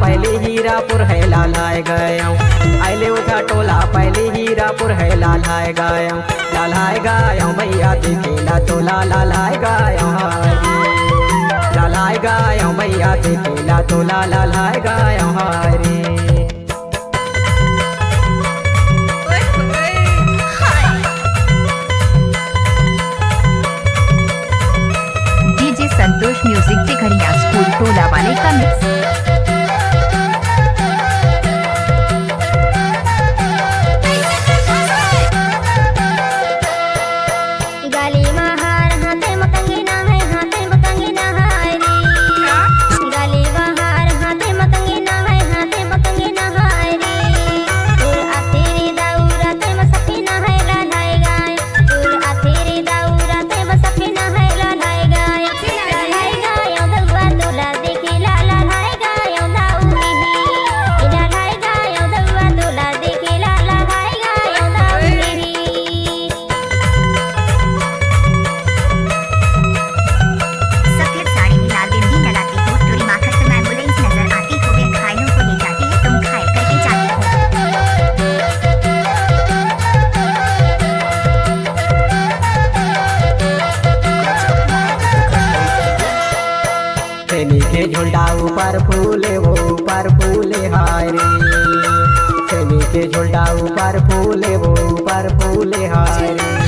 पहले हीरापुर है लालाए गयो। आइले उठा टोला पहले हीरापुर है लालाए गयो भैया देखेला तोला लालाए गयो लालाए गयो भैया देखेला तोला लालाए गयो हरे। DJ Santosh music Tikariya school टोला वाले का मिक्स। के झुंडा ऊपर फूले वो ऊपर फूले हाय रे। के झुंडा ऊपर फूले वो ऊपर फूले हाय रे।